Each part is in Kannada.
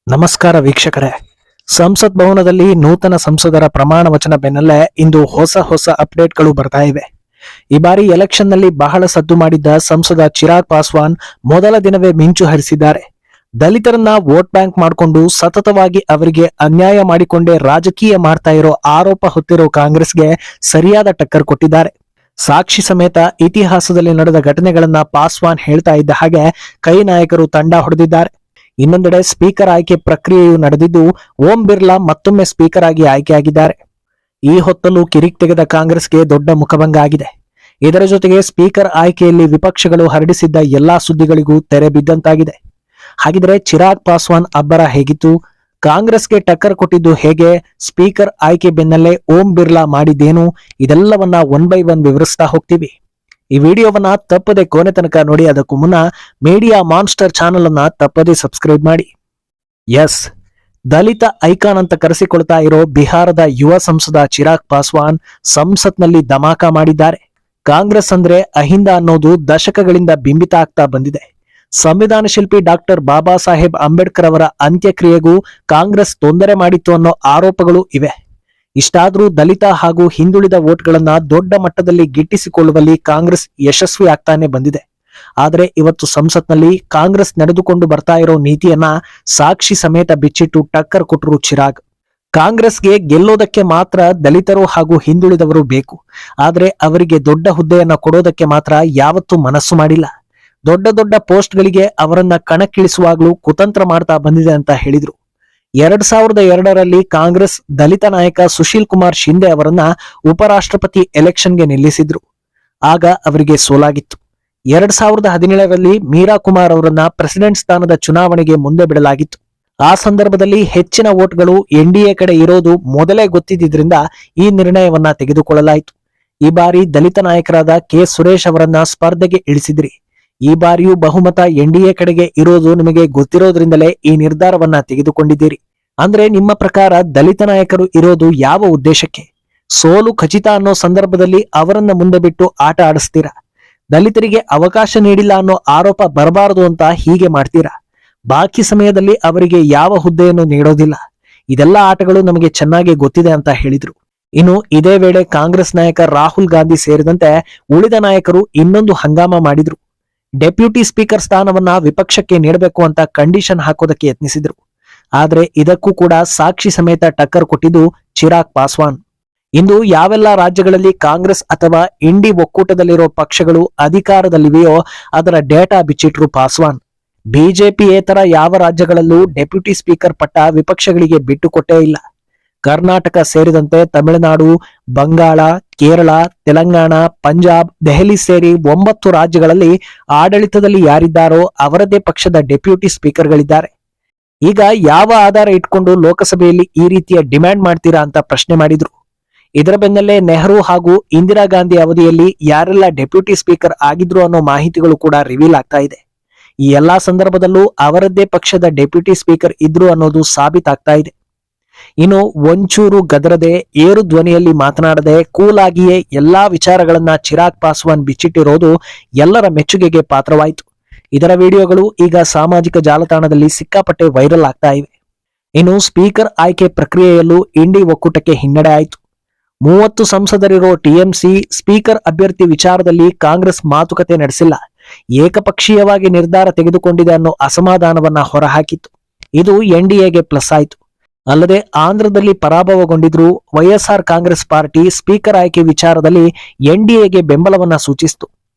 ನಮಸ್ಕಾರ ವೀಕ್ಷಕರೇ. ಸಂಸತ್ ಭವನದಲ್ಲಿ ನೂತನ ಸಂಸದರ ಪ್ರಮಾಣ ವಚನ ಬೆನ್ನಲ್ಲೇ ಇಂದು ಹೊಸ ಅಪ್ಡೇಟ್ಗಳು ಬರ್ತಾ ಇವೆ. ಈ ಬಾರಿ ಎಲೆಕ್ಷನ್ ನಲ್ಲಿ ಬಹಳ ಸದ್ದು ಮಾಡಿದ್ದ ಸಂಸದ ಚಿರಾಗ್ ಪಾಸ್ವಾನ್ ಮೊದಲ ದಿನವೇ ಮಿಂಚು ಹರಿಸಿದ್ದಾರೆ. ದಲಿತರನ್ನ ವೋಟ್ ಬ್ಯಾಂಕ್ ಮಾಡಿಕೊಂಡು ಸತತವಾಗಿ ಅವರಿಗೆ ಅನ್ಯಾಯ ಮಾಡಿಕೊಂಡೇ ರಾಜಕೀಯ ಮಾಡ್ತಾ ಇರೋ ಆರೋಪ ಹೊತ್ತಿರೋ ಕಾಂಗ್ರೆಸ್ಗೆ ಸರಿಯಾದ ಟಕ್ಕರ್ ಕೊಟ್ಟಿದ್ದಾರೆ. ಸಾಕ್ಷಿ ಸಮೇತ ಇತಿಹಾಸದಲ್ಲಿ ನಡೆದ ಘಟನೆಗಳನ್ನ ಪಾಸ್ವಾನ್ ಹೇಳ್ತಾ ಇದ್ದ ಹಾಗೆ ಕೈ ನಾಯಕರು ತಂಡ ಹೊಡೆದಿದ್ದಾರೆ. ಇನ್ನೊಂದೆಡೆ ಸ್ಪೀಕರ್ ಆಯ್ಕೆ ಪ್ರಕ್ರಿಯೆಯು ನಡೆದಿದ್ದು ಓಂ ಬಿರ್ಲಾ ಮತ್ತೊಮ್ಮೆ ಸ್ಪೀಕರ್ ಆಗಿ ಆಯ್ಕೆಯಾಗಿದ್ದಾರೆ. ಈ ಹೊತ್ತಲ್ಲೂ ಕಿರಿಕ್ ತೆಗೆದ ಕಾಂಗ್ರೆಸ್ಗೆ ದೊಡ್ಡ ಮುಖಭಂಗ ಆಗಿದೆ. ಇದರ ಜೊತೆಗೆ ಸ್ಪೀಕರ್ ಆಯ್ಕೆಯಲ್ಲಿ ವಿಪಕ್ಷಗಳು ಹರಡಿಸಿದ್ದ ಎಲ್ಲಾ ಸುದ್ದಿಗಳಿಗೂ ತೆರೆ ಬಿದ್ದಂತಾಗಿದೆ. ಹಾಗಿದ್ರೆ ಚಿರಾಗ್ ಪಾಸ್ವಾನ್ ಅಬ್ಬರ ಹೇಗಿತ್ತು, ಕಾಂಗ್ರೆಸ್ಗೆ ಟಕ್ಕರ್ ಕೊಟ್ಟಿದ್ದು ಹೇಗೆ, ಸ್ಪೀಕರ್ ಆಯ್ಕೆ ಬೆನ್ನಲ್ಲೇ ಓಂ ಬಿರ್ಲಾ ಮಾಡಿದ್ದೇನು, ಇದೆಲ್ಲವನ್ನ ಒನ್ ಬೈ ಒನ್ ವಿವರಿಸ್ತಾ ಹೋಗ್ತೀವಿ. ಈ ವಿಡಿಯೋವನ್ನ ತಪ್ಪದೆ ಕೊನೆ ತನಕ ನೋಡಿ. ಅದಕ್ಕೂ ಮುನ್ನ ಮೀಡಿಯಾ ಮಾನ್ಸ್ಟರ್ ಚಾನೆಲ್ ಅನ್ನ ತಪ್ಪದೆ ಸಬ್ಸ್ಕ್ರೈಬ್ ಮಾಡಿ. ಎಸ್, ದಲಿತ ಐಕಾನ್ ಅಂತ ಕರೆಸಿಕೊಳ್ತಾ ಇರೋ ಬಿಹಾರದ ಯುವ ಸಂಸದ ಚಿರಾಗ್ ಪಾಸ್ವಾನ್ ಸಂಸತ್ನಲ್ಲಿ ಧಮಾಕ ಮಾಡಿದ್ದಾರೆ. ಕಾಂಗ್ರೆಸ್ ಅಂದ್ರೆ ಅಹಿಂದ ಅನ್ನೋದು ದಶಕಗಳಿಂದ ಬಿಂಬಿತ ಆಗ್ತಾ ಬಂದಿದೆ. ಸಂವಿಧಾನ ಶಿಲ್ಪಿ ಡಾಕ್ಟರ್ ಬಾಬಾ ಸಾಹೇಬ್ ಅಂಬೇಡ್ಕರ್ ಅವರ ಅಂತ್ಯಕ್ರಿಯೆಗೂ ಕಾಂಗ್ರೆಸ್ ತೊಂದರೆ ಮಾಡಿತ್ತು ಅನ್ನೋ ಆರೋಪಗಳು ಇವೆ. ಇಷ್ಟಾದ್ರೂ ದಲಿತ ಹಾಗೂ ಹಿಂದುಳಿದ ವೋಟ್ಗಳನ್ನ ದೊಡ್ಡ ಮಟ್ಟದಲ್ಲಿ ಗಿಟ್ಟಿಸಿಕೊಳ್ಳುವಲ್ಲಿ ಕಾಂಗ್ರೆಸ್ ಯಶಸ್ವಿ ಆಗ್ತಾನೆ ಬಂದಿದೆ. ಆದ್ರೆ ಇವತ್ತು ಸಂಸತ್ನಲ್ಲಿ ಕಾಂಗ್ರೆಸ್ ನಡೆದುಕೊಂಡು ಬರ್ತಾ ಇರೋ ನೀತಿಯನ್ನ ಸಾಕ್ಷಿ ಸಮೇತ ಬಿಚ್ಚಿಟ್ಟು ಟಕ್ಕರ್ ಕೊಟ್ಟರು ಚಿರಾಗ್. ಕಾಂಗ್ರೆಸ್ಗೆ ಗೆಲ್ಲೋದಕ್ಕೆ ಮಾತ್ರ ದಲಿತರು ಹಾಗೂ ಹಿಂದುಳಿದವರು ಬೇಕು, ಆದ್ರೆ ಅವರಿಗೆ ದೊಡ್ಡ ಹುದ್ದೆಯನ್ನ ಕೊಡೋದಕ್ಕೆ ಮಾತ್ರ ಯಾವತ್ತೂ ಮನಸ್ಸು ಮಾಡಿಲ್ಲ. ದೊಡ್ಡ ದೊಡ್ಡ ಪೋಸ್ಟ್ಗಳಿಗೆ ಅವರನ್ನ ಕಣಕ್ಕಿಳಿಸುವಾಗ್ಲೂ ಕುತಂತ್ರ ಮಾಡ್ತಾ ಬಂದಿದೆ ಅಂತ ಹೇಳಿದ್ರು. 2002ರಲ್ಲಿ ಕಾಂಗ್ರೆಸ್ ದಲಿತ ನಾಯಕ ಸುಶೀಲ್ ಕುಮಾರ್ ಶಿಂದೆ ಅವರನ್ನ ಉಪರಾಷ್ಟ್ರಪತಿ ಎಲೆಕ್ಷನ್ಗೆ ನಿಲ್ಲಿಸಿದ್ರು. ಆಗ ಅವರಿಗೆ ಸೋಲಾಗಿತ್ತು. 2017ರಲ್ಲಿ ಮೀರಾ ಕುಮಾರ್ ಅವರನ್ನ ಪ್ರೆಸಿಡೆಂಟ್ ಸ್ಥಾನದ ಚುನಾವಣೆಗೆ ಮುಂದೆ ಬಿಡಲಾಗಿತ್ತು. ಆ ಸಂದರ್ಭದಲ್ಲಿ ಹೆಚ್ಚಿನ ವೋಟ್ಗಳು ಎನ್ಡಿಎ ಕಡೆ ಇರೋದು ಮೊದಲೇ ಗೊತ್ತಿದ್ರಿಂದ ಈ ನಿರ್ಣಯವನ್ನ ತೆಗೆದುಕೊಳ್ಳಲಾಯಿತು. ಈ ಬಾರಿ ದಲಿತ ನಾಯಕರಾದ ಕೆ ಸುರೇಶ್ ಅವರನ್ನ ಸ್ಪರ್ಧೆಗೆ ಇಳಿಸಿದ್ರಿ. ಈ ಬಾರಿಯೂ ಬಹುಮತ ಎನ್ಡಿಎ ಕಡೆಗೆ ಇರೋದು ನಿಮಗೆ ಗೊತ್ತಿರೋದ್ರಿಂದಲೇ ಈ ನಿರ್ಧಾರವನ್ನ ತೆಗೆದುಕೊಂಡಿದ್ದೀರಿ. ಅಂದ್ರೆ ನಿಮ್ಮ ಪ್ರಕಾರ ದಲಿತ ನಾಯಕರು ಇರೋದು ಯಾವ ಉದ್ದೇಶಕ್ಕೆ? ಸೋಲು ಖಚಿತ ಅನ್ನೋ ಸಂದರ್ಭದಲ್ಲಿ ಅವರನ್ನ ಮುಂದೆ ಬಿಟ್ಟು ಆಟ ಆಡಿಸ್ತೀರಾ? ದಲಿತರಿಗೆ ಅವಕಾಶ ನೀಡಿಲ್ಲ ಅನ್ನೋ ಆರೋಪ ಬರಬಾರದು ಅಂತ ಹೀಗೆ ಮಾಡ್ತೀರಾ? ಬಾಕಿ ಸಮಯದಲ್ಲಿ ಅವರಿಗೆ ಯಾವ ಹುದ್ದೆಯನ್ನು ನೀಡೋದಿಲ್ಲ. ಇದೆಲ್ಲ ಆಟಗಳು ನಮಗೆ ಚೆನ್ನಾಗಿ ಗೊತ್ತಿದೆ ಅಂತ ಹೇಳಿದ್ರು. ಇನ್ನು ಇದೇ ವೇಳೆ ಕಾಂಗ್ರೆಸ್ ನಾಯಕ ರಾಹುಲ್ ಗಾಂಧಿ ಸೇರಿದಂತೆ ಉಳಿದ ನಾಯಕರು ಇನ್ನೊಂದು ಹಂಗಾಮ ಮಾಡಿದ್ರು. ಡೆಪ್ಯೂಟಿ ಸ್ಪೀಕರ್ ಸ್ಥಾನವನ್ನ ವಿಪಕ್ಷಕ್ಕೆ ನೀಡಬೇಕು ಅಂತ ಕಂಡೀಷನ್ ಹಾಕೋದಕ್ಕೆ ಯತ್ನಿಸಿದ್ರು. ಆದ್ರೆ ಇದಕ್ಕೂ ಕೂಡ ಸಾಕ್ಷಿ ಸಮೇತ ಟಕ್ಕರ್ ಕೊಟ್ಟಿದ್ದು ಚಿರಾಗ್ ಪಾಸ್ವಾನ್. ಇಂದು ಯಾವೆಲ್ಲ ರಾಜ್ಯಗಳಲ್ಲಿ ಕಾಂಗ್ರೆಸ್ ಅಥವಾ ಇಂಡಿ ಒಕ್ಕೂಟದಲ್ಲಿರೋ ಪಕ್ಷಗಳು ಅಧಿಕಾರದಲ್ಲಿವೆಯೋ ಅದರ ಡೇಟಾ ಬಿಚ್ಚಿಟ್ರು ಪಾಸ್ವಾನ್. ಬಿಜೆಪಿಯೇತರ ಯಾವ ರಾಜ್ಯಗಳಲ್ಲೂ ಡೆಪ್ಯೂಟಿ ಸ್ಪೀಕರ್ ಪಟ್ಟ ವಿಪಕ್ಷಗಳಿಗೆ ಬಿಟ್ಟುಕೊಟ್ಟೇ ಇಲ್ಲ. ಕರ್ನಾಟಕ ಸೇರಿದಂತೆ ತಮಿಳುನಾಡು, ಬಂಗಾಳ, ಕೇರಳ, ತೆಲಂಗಾಣ, ಪಂಜಾಬ್, ದೆಹಲಿ ಸೇರಿ 9 ರಾಜ್ಯಗಳಲ್ಲಿ ಆಡಳಿತದಲ್ಲಿ ಯಾರಿದ್ದಾರೋ ಅವರದೇ ಪಕ್ಷದ ಡೆಪ್ಯೂಟಿ ಸ್ಪೀಕರ್ಗಳಿದ್ದಾರೆ. ಈಗ ಯಾವ ಆಧಾರ ಇಟ್ಕೊಂಡು ಲೋಕಸಭೆಯಲ್ಲಿ ಈ ರೀತಿಯ ಡಿಮ್ಯಾಂಡ್ ಮಾಡ್ತೀರಾ ಅಂತ ಪ್ರಶ್ನೆ ಮಾಡಿದ್ರು. ಇದರ ಬೆನ್ನಲ್ಲೇ ನೆಹರು ಹಾಗೂ ಇಂದಿರಾ ಗಾಂಧಿ ಅವಧಿಯಲ್ಲಿ ಯಾರೆಲ್ಲ ಡೆಪ್ಯೂಟಿ ಸ್ಪೀಕರ್ ಆಗಿದ್ರು ಅನ್ನೋ ಮಾಹಿತಿಗಳು ಕೂಡ ರಿವೀಲ್ ಆಗ್ತಾ ಇದೆ. ಈ ಎಲ್ಲಾ ಸಂದರ್ಭದಲ್ಲೂ ಅವರದ್ದೇ ಪಕ್ಷದ ಡೆಪ್ಯೂಟಿ ಸ್ಪೀಕರ್ ಇದ್ರು ಅನ್ನೋದು ಸಾಬೀತಾಗ್ತಾ ಇದೆ. ಇನ್ನು ಒಂಚೂರು ಗದರದೆ ಏರು ಧ್ವನಿಯಲ್ಲಿ ಮಾತನಾಡದೆ ಕೂಲ್ ಆಗಿಯೇ ಎಲ್ಲಾ ವಿಚಾರಗಳನ್ನ ಚಿರಾಗ್ ಪಾಸ್ವಾನ್ ಬಿಚ್ಚಿಟ್ಟಿರೋದು ಎಲ್ಲರ ಮೆಚ್ಚುಗೆಗೆ ಪಾತ್ರವಾಯಿತು. ಇದರ ವಿಡಿಯೋಗಳು ಈಗ ಸಾಮಾಜಿಕ ಜಾಲತಾಣದಲ್ಲಿ ಸಿಕ್ಕಾಪಟ್ಟೆ ವೈರಲ್ ಆಗ್ತಾ ಇವೆ. ಇನ್ನು ಸ್ಪೀಕರ್ ಆಯ್ಕೆ ಪ್ರಕ್ರಿಯೆಯಲ್ಲೂ ಇಂಡಿ ಒಕ್ಕೂಟಕ್ಕೆ ಹಿನ್ನಡೆ ಆಯಿತು. 30 ಸಂಸದರಿರೋ ಟಿಎಂಸಿ ಸ್ಪೀಕರ್ ಅಭ್ಯರ್ಥಿ ವಿಚಾರದಲ್ಲಿ ಕಾಂಗ್ರೆಸ್ ಮಾತುಕತೆ ನಡೆಸಿಲ್ಲ, ಏಕಪಕ್ಷೀಯವಾಗಿ ನಿರ್ಧಾರ ತೆಗೆದುಕೊಂಡಿದೆ ಅನ್ನೋ ಅಸಮಾಧಾನವನ್ನ ಹೊರಹಾಕಿತ್ತು. ಇದು ಎನ್ಡಿಎಗೆ ಪ್ಲಸ್ ಆಯಿತು. ಅಲ್ಲದೆ ಆಂಧ್ರದಲ್ಲಿ ಪರಾಭವಗೊಂಡಿದ್ರು ವೈಎಸ್ಆರ್ ಕಾಂಗ್ರೆಸ್ ಪಾರ್ಟಿ ಸ್ಪೀಕರ್ ಆಯ್ಕೆ ವಿಚಾರದಲ್ಲಿ ಎನ್ಡಿಎಗೆ ಬೆಂಬಲವನ್ನ ಸೂಚಿಸಿತು.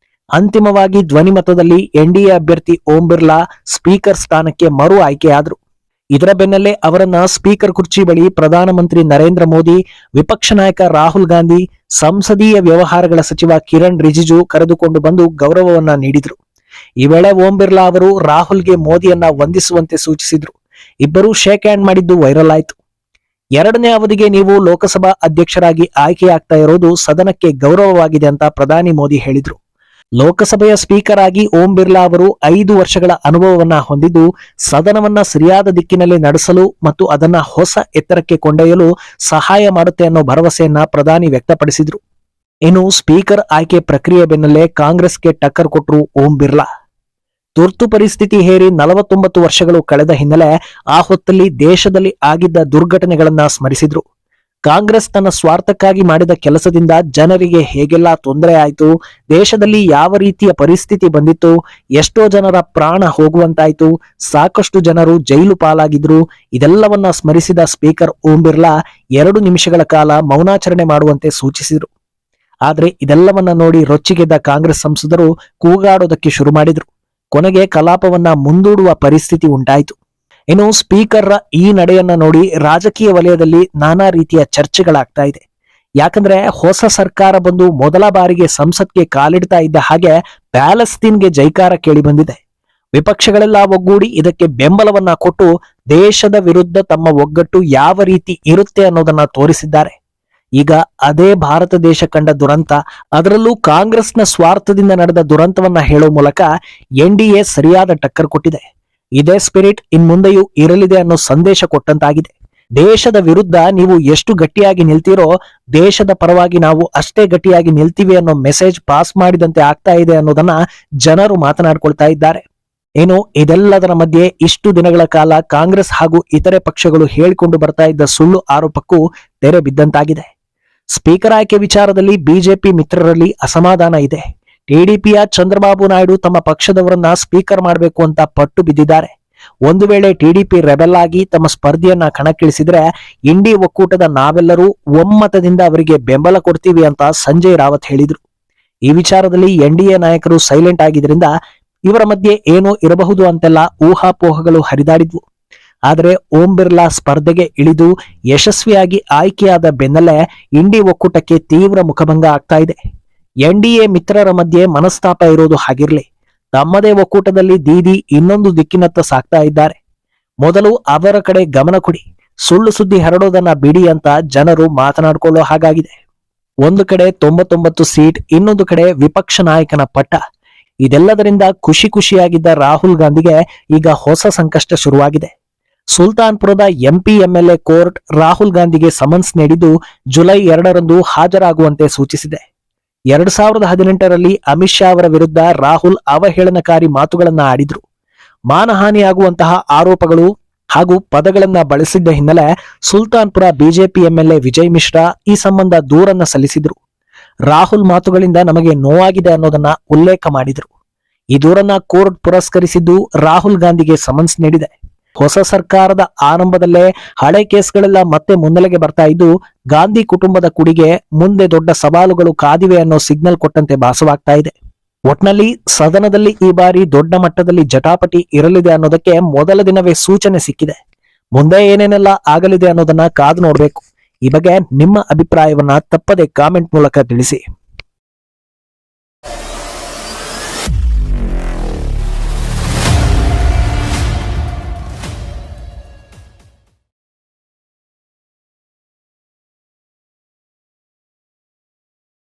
ಅಂತಿಮವಾಗಿ ಧ್ವನಿಮತದಲ್ಲಿ ಎನ್ಡಿಎ ಅಭ್ಯರ್ಥಿ ಓಂ ಬಿರ್ಲಾ ಸ್ಪೀಕರ್ ಸ್ಥಾನಕ್ಕೆ ಮರು ಆಯ್ಕೆಯಾದ್ರು. ಇದರ ಬೆನ್ನಲ್ಲೇ ಅವರನ್ನ ಸ್ಪೀಕರ್ ಕುರ್ಚಿ ಬಳಿ ಪ್ರಧಾನಮಂತ್ರಿ ನರೇಂದ್ರ ಮೋದಿ, ವಿಪಕ್ಷ ನಾಯಕ ರಾಹುಲ್ ಗಾಂಧಿ, ಸಂಸದೀಯ ವ್ಯವಹಾರಗಳ ಸಚಿವ ಕಿರಣ್ ರಿಜಿಜು ಕರೆದುಕೊಂಡು ಬಂದು ಗೌರವವನ್ನ ನೀಡಿದ್ರು. ಈ ವೇಳೆ ಓಂ ಬಿರ್ಲಾ ಅವರು ರಾಹುಲ್ಗೆ ಮೋದಿಯನ್ನ ವಂದಿಸುವಂತೆ ಸೂಚಿಸಿದ್ರು. ಇಬ್ಬರೂ ಶೇಕ್ ಹ್ಯಾಂಡ್ ಮಾಡಿದ್ದು ವೈರಲ್ ಆಯಿತು. 2ನೇ ಅವಧಿಗೆ ನೀವು ಲೋಕಸಭಾ ಅಧ್ಯಕ್ಷರಾಗಿ ಆಯ್ಕೆಯಾಗ್ತಾ ಇರೋದು ಸದನಕ್ಕೆ ಗೌರವವಾಗಿದೆ ಅಂತ ಪ್ರಧಾನಿ ಮೋದಿ ಹೇಳಿದ್ರು. ಲೋಕಸಭೆಯ ಸ್ಪೀಕರ್ ಆಗಿ ಓಂ ಬಿರ್ಲಾ ಅವರು 5 ವರ್ಷಗಳ ಅನುಭವವನ್ನ ಹೊಂದಿದ್ದು ಸದನವನ್ನ ಸರಿಯಾದ ದಿಕ್ಕಿನಲ್ಲಿ ನಡೆಸಲು ಮತ್ತು ಅದನ್ನ ಹೊಸ ಎತ್ತರಕ್ಕೆ ಕೊಂಡೊಯ್ಯಲು ಸಹಾಯ ಮಾಡುತ್ತೆ ಅನ್ನೋ ಭರವಸೆಯನ್ನ ಪ್ರಧಾನಿ ವ್ಯಕ್ತಪಡಿಸಿದ್ರು. ಇನ್ನು ಸ್ಪೀಕರ್ ಆಯ್ಕೆ ಪ್ರಕ್ರಿಯೆ ಬೆನ್ನಲ್ಲೇ ಕಾಂಗ್ರೆಸ್ಗೆ ಟಕ್ಕರ್ ಕೊಟ್ಟರು ಓಂ ಬಿರ್ಲಾ. ತುರ್ತು ಪರಿಸ್ಥಿತಿ ಹೇರಿ 49 ವರ್ಷಗಳು ಕಳೆದ ಹಿನ್ನೆಲೆ ಆ ಹೊತ್ತಲ್ಲಿ ದೇಶದಲ್ಲಿ ಆಗಿದ್ದ ದುರ್ಘಟನೆಗಳನ್ನ ಸ್ಮರಿಸಿದ್ರು. ಕಾಂಗ್ರೆಸ್ ತನ್ನ ಸ್ವಾರ್ಥಕ್ಕಾಗಿ ಮಾಡಿದ ಕೆಲಸದಿಂದ ಜನರಿಗೆ ಹೇಗೆಲ್ಲಾ ತೊಂದರೆ ಆಯಿತು, ದೇಶದಲ್ಲಿ ಯಾವ ರೀತಿಯ ಪರಿಸ್ಥಿತಿ ಬಂದಿತ್ತು, ಎಷ್ಟೋ ಜನರ ಪ್ರಾಣ ಹೋಗುವಂತಾಯ್ತು, ಸಾಕಷ್ಟು ಜನರು ಜೈಲು ಪಾಲಾಗಿದ್ರು, ಇದೆಲ್ಲವನ್ನ ಸ್ಮರಿಸಿದ ಸ್ಪೀಕರ್ ಓಂ ಬಿರ್ಲಾ 2 ನಿಮಿಷಗಳ ಕಾಲ ಮೌನಾಚರಣೆ ಮಾಡುವಂತೆ ಸೂಚಿಸಿದರು. ಆದ್ರೆ ಇದೆಲ್ಲವನ್ನ ನೋಡಿ ರೊಚ್ಚಿಗೆದ್ದ ಕಾಂಗ್ರೆಸ್ ಸಂಸದರು ಕೂಗಾಡೋದಕ್ಕೆ ಶುರು ಮಾಡಿದ್ರು. ಕೊನೆಗೆ ಕಲಾಪವನ್ನ ಮುಂದೂಡುವ ಪರಿಸ್ಥಿತಿ ಉಂಟಾಯಿತು. ಇನ್ನು ಸ್ಪೀಕರ್ ಈ ನಡೆಯನ್ನ ನೋಡಿ ರಾಜಕೀಯ ವಲಯದಲ್ಲಿ ನಾನಾ ರೀತಿಯ ಚರ್ಚೆಗಳಾಗ್ತಾ ಇದೆ. ಯಾಕಂದ್ರೆ ಹೊಸ ಸರ್ಕಾರ ಬಂದು ಮೊದಲ ಬಾರಿಗೆ ಸಂಸತ್ಗೆ ಕಾಲಿಡ್ತಾ ಇದ್ದ ಹಾಗೆ ಪ್ಯಾಲೆಸ್ತೀನ್ಗೆ ಜೈಕಾರ ಕೇಳಿ ಬಂದಿದೆ. ವಿಪಕ್ಷಗಳೆಲ್ಲ ಒಗ್ಗೂಡಿ ಇದಕ್ಕೆ ಬೆಂಬಲವನ್ನ ಕೊಟ್ಟು ದೇಶದ ವಿರುದ್ಧ ತಮ್ಮ ಒಗ್ಗಟ್ಟು ಯಾವ ರೀತಿ ಇರುತ್ತೆ ಅನ್ನೋದನ್ನ ತೋರಿಸಿದ್ದಾರೆ. ಈಗ ಅದೇ ಭಾರತ ದೇಶ ಕಂಡ ದುರಂತ, ಅದರಲ್ಲೂ ಕಾಂಗ್ರೆಸ್ನ ಸ್ವಾರ್ಥದಿಂದ ನಡೆದ ದುರಂತವನ್ನ ಹೇಳೋ ಮೂಲಕ NDA ಸರಿಯಾದ ಟಕ್ಕರ್ ಕೊಟ್ಟಿದೆ. ಇದೇ ಸ್ಪಿರಿಟ್ ಇನ್ಮುಂದೆಯೂ ಇರಲಿದೆ ಅನ್ನೋ ಸಂದೇಶ ಕೊಟ್ಟಂತಾಗಿದೆ. ದೇಶದ ವಿರುದ್ಧ ನೀವು ಎಷ್ಟು ಗಟ್ಟಿಯಾಗಿ ನಿಲ್ತೀರೋ ದೇಶದ ಪರವಾಗಿ ನಾವು ಅಷ್ಟೇ ಗಟ್ಟಿಯಾಗಿ ನಿಲ್ತೀವಿ ಅನ್ನೋ ಮೆಸೇಜ್ ಪಾಸ್ ಮಾಡಿದಂತೆ ಆಗ್ತಾ ಇದೆ ಅನ್ನೋದನ್ನ ಜನರು ಮಾತನಾಡ್ಕೊಳ್ತಾ ಇದ್ದಾರೆ. ಏನು ಇದೆಲ್ಲದರ ಮಧ್ಯೆ ಇಷ್ಟು ದಿನಗಳ ಕಾಲ ಕಾಂಗ್ರೆಸ್ ಹಾಗೂ ಇತರೆ ಪಕ್ಷಗಳು ಹೇಳಿಕೊಂಡು ಬರ್ತಾ ಇದ್ದ ಸುಳ್ಳು ಆರೋಪಕ್ಕೂ ತೆರೆ ಬಿದ್ದಂತಾಗಿದೆ. ಸ್ಪೀಕರ್ ಆಯ್ಕೆ ವಿಚಾರದಲ್ಲಿ ಬಿಜೆಪಿ ಮಿತ್ರರಲ್ಲಿ ಅಸಮಾಧಾನ ಇದೆ. ಟಿಡಿಪಿಯ ಚಂದ್ರಬಾಬು ನಾಯ್ಡು ತಮ್ಮ ಪಕ್ಷದವರನ್ನ ಸ್ಪೀಕರ್ ಮಾಡಬೇಕು ಅಂತ ಪಟ್ಟು ಬಿದ್ದಿದ್ದಾರೆ. ಒಂದು ವೇಳೆ ಟಿಡಿಪಿ ರೆಬೆಲ್ ಆಗಿ ತಮ್ಮ ಸ್ಪರ್ಧೆಯನ್ನ ಕಣಕ್ಕಿಳಿಸಿದ್ರೆ ಇಂಡಿ ಒಕ್ಕೂಟದ ನಾವೆಲ್ಲರೂ ಒಮ್ಮತದಿಂದ ಅವರಿಗೆ ಬೆಂಬಲ ಕೊಡ್ತೀವಿ ಅಂತ ಸಂಜಯ್ ರಾವತ್ ಹೇಳಿದ್ರು. ಈ ವಿಚಾರದಲ್ಲಿ NDA ನಾಯಕರು ಸೈಲೆಂಟ್ ಆಗಿದ್ರಿಂದ ಇವರ ಮಧ್ಯೆ ಏನೋ ಇರಬಹುದು ಅಂತೆಲ್ಲ ಊಹಾಪೋಹಗಳು ಹರಿದಾಡಿದ್ವು. ಆದರೆ ಓಂ ಬಿರ್ಲಾ ಸ್ಪರ್ಧೆಗೆ ಇಳಿದು ಯಶಸ್ವಿಯಾಗಿ ಆಯ್ಕೆಯಾದ ಬೆನ್ನಲ್ಲೇ ಇಂಡಿ ಒಕ್ಕೂಟಕ್ಕೆ ತೀವ್ರ ಮುಖಭಂಗ ಆಗ್ತಾ ಇದೆ. NDA ಮಿತ್ರರ ಮಧ್ಯೆ ಮನಸ್ತಾಪ ಇರೋದು ಹಾಗಿರ್ಲಿ, ತಮ್ಮದೇ ಒಕ್ಕೂಟದಲ್ಲಿ ದೀದಿ ಇನ್ನೊಂದು ದಿಕ್ಕಿನತ್ತ ಸಾಕ್ತಾ ಇದ್ದಾರೆ. ಮೊದಲು ಅವರ ಕಡೆ ಗಮನ ಕೊಡಿ, ಸುಳ್ಳು ಸುದ್ದಿ ಹರಡೋದನ್ನ ಬಿಡಿ ಅಂತ ಜನರು ಮಾತನಾಡ್ಕೊಳ್ಳೋ ಹಾಗಾಗಿದೆ. ಒಂದು ಕಡೆ 99 ಸೀಟ್, ಇನ್ನೊಂದು ಕಡೆ ವಿಪಕ್ಷ ನಾಯಕನ ಪಟ್ಟ. ಇದೆಲ್ಲದರಿಂದ ಖುಷಿಯಾಗಿದ್ದ ರಾಹುಲ್ ಗಾಂಧಿಗೆ ಈಗ ಹೊಸ ಸಂಕಷ್ಟ ಶುರುವಾಗಿದೆ. ಸುಲ್ತಾನ್ಪುರದ MP MLA ಕೋರ್ಟ್ ರಾಹುಲ್ ಗಾಂಧಿಗೆ ಸಮನ್ಸ್ ನೀಡಿದ್ದು ಜುಲೈ 2ರಂದು ಹಾಜರಾಗುವಂತೆ ಸೂಚಿಸಿದೆ. 2018ರಲ್ಲಿ ಅಮಿತ್ ಶಾ ಅವರ ವಿರುದ್ಧ ರಾಹುಲ್ ಅವಹೇಳನಕಾರಿ ಮಾತುಗಳನ್ನ ಆಡಿದ್ರು. ಮಾನಹಾನಿಯಾಗುವಂತಹ ಆರೋಪಗಳು ಹಾಗೂ ಪದಗಳನ್ನ ಬಳಸಿದ್ದ ಹಿನ್ನೆಲೆ ಸುಲ್ತಾನ್ಪುರ ಬಿಜೆಪಿ MLA ವಿಜಯ್ ಮಿಶ್ರಾ ಈ ಸಂಬಂಧ ದೂರನ್ನ ಸಲ್ಲಿಸಿದ್ರು. ರಾಹುಲ್ ಮಾತುಗಳಿಂದ ನಮಗೆ ನೋವಾಗಿದೆ ಅನ್ನೋದನ್ನ ಉಲ್ಲೇಖ ಮಾಡಿದ್ರು. ಈ ದೂರನ್ನ ಕೋರ್ಟ್ ಪುರಸ್ಕರಿಸಿದ್ದು ರಾಹುಲ್ ಗಾಂಧಿಗೆ ಸಮನ್ಸ್ ನೀಡಿದೆ. ಹೊಸ ಸರ್ಕಾರದ ಆರಂಭದಲ್ಲೇ ಹಳೆ ಕೇಸ್ಗಳೆಲ್ಲ ಮತ್ತೆ ಮುನ್ನೆಲೆಗೆ ಬರ್ತಾ ಇದ್ದು ಗಾಂಧಿ ಕುಟುಂಬದ ಕುಡಿಗೆ ಮುಂದೆ ದೊಡ್ಡ ಸವಾಲುಗಳು ಕಾದಿವೆ ಅನ್ನೋ ಸಿಗ್ನಲ್ ಕೊಟ್ಟಂತೆ ಭಾಸವಾಗ್ತಾ ಇದೆ. ಒಟ್ನಲ್ಲಿ ಸದನದಲ್ಲಿ ಈ ಬಾರಿ ದೊಡ್ಡ ಮಟ್ಟದಲ್ಲಿ ಜಟಾಪಟಿ ಇರಲಿದೆ ಅನ್ನೋದಕ್ಕೆ ಮೊದಲ ದಿನವೇ ಸೂಚನೆ ಸಿಕ್ಕಿದೆ. ಮುಂದೆ ಏನೇನೆಲ್ಲ ಆಗಲಿದೆ ಅನ್ನೋದನ್ನ ಕಾದು ನೋಡ್ಬೇಕು. ಈ ಬಗ್ಗೆ ನಿಮ್ಮ ಅಭಿಪ್ರಾಯವನ್ನ ತಪ್ಪದೆ ಕಾಮೆಂಟ್ ಮೂಲಕ ತಿಳಿಸಿ.